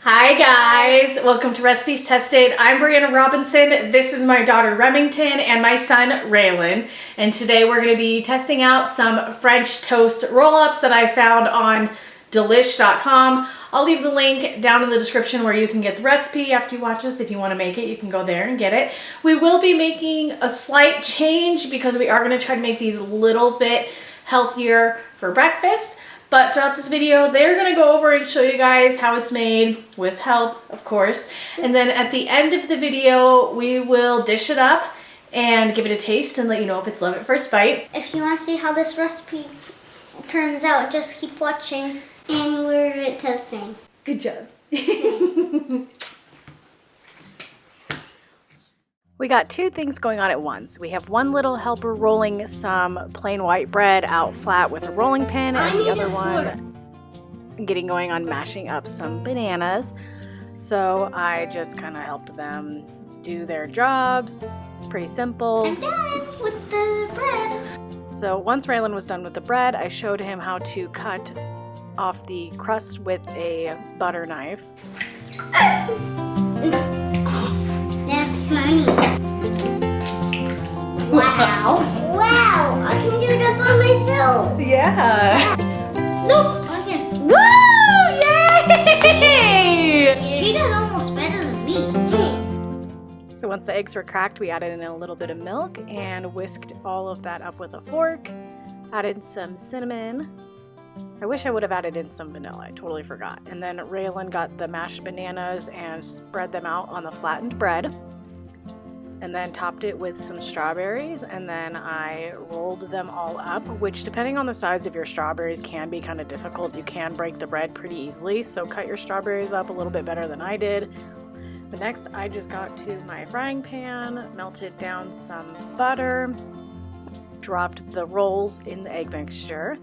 Hi guys, welcome to Recipes Tested. I'm Brianna Robinson. This is my daughter Remington and my son Raylan. And today we're going to be testing out some French toast roll-ups that I found on delish.com. I'll leave the link down in the description where you can get the recipe after you watch this. If you want to make it, you can go there and get it. We will be making a slight change because we are going to try to make these a little bit healthier for breakfast. But throughout this video, they're going to go over and show you guys how it's made, with help, of course. And then at the end of the video, we will dish it up and give it a taste and let you know if it's love at first bite. If you want to see how this recipe turns out, just keep watching and we're testing. Good job. We got two things going on at once. We have one little helper rolling some plain white bread out flat with a rolling pin, and the other one getting going on mashing up some bananas. So I just kind of helped them do their jobs. It's pretty simple. I'm done with the bread. So once Raylan was done with the bread, I showed him how to cut off the crust with a butter knife. That's funny. Wow. Wow, I can do that by myself. Yeah. Nope. Okay. Woo! Yay! She does almost better than me. So once the eggs were cracked, we added in a little bit of milk and whisked all of that up with a fork. Added some cinnamon. I wish I would have added in some vanilla. I totally forgot. And then Raylan got the mashed bananas and spread them out on the flattened bread. And then topped it with some strawberries, and then I rolled them all up, which depending on the size of your strawberries can be kind of difficult. You can break the bread pretty easily, so cut your strawberries up a little bit better than I did. But next I just got to my frying pan, melted down some butter, dropped the rolls in the egg mixture,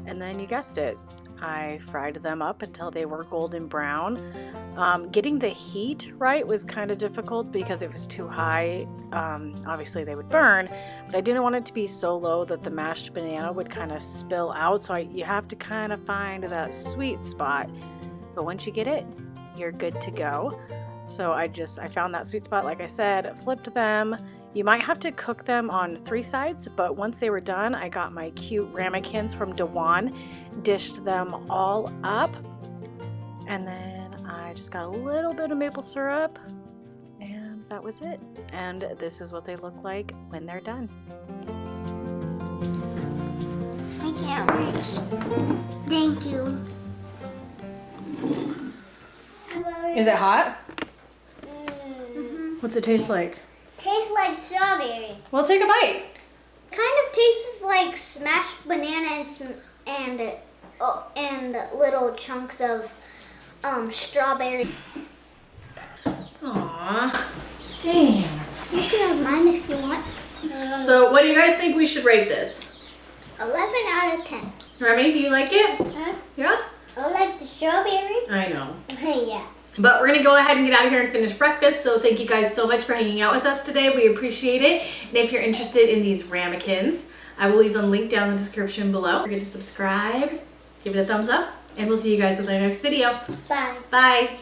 and then you guessed it, I fried them up until they were golden brown. Getting the heat right was kind of difficult because it was too high. Obviously they would burn, but I didn't want it to be so low that the mashed banana would kind of spill out. So you have to kind of find that sweet spot. But once you get it, you're good to go. So I found that sweet spot, like I said, flipped them. You might have to cook them on 3 sides, but once they were done, I got my cute ramekins from Dewan, dished them all up, and then I just got a little bit of maple syrup, and that was it. And this is what they look like when they're done. I can't reach. Thank you. Is it hot? What's it taste like? Tastes like strawberry. Well, take a bite. Kind of tastes like smashed banana and little chunks of strawberry. Aww, dang. You can have mine if you want. So what do you guys think we should rate this? 11 out of 10. Remy, do you like it? Huh? Yeah? I like the strawberry. I know. Yeah. But we're going to go ahead and get out of here and finish breakfast. So thank you guys so much for hanging out with us today. We appreciate it. And if you're interested in these ramekins, I will leave them linked down in the description below. Forget to subscribe, give it a thumbs up, and we'll see you guys with our next video. Bye. Bye.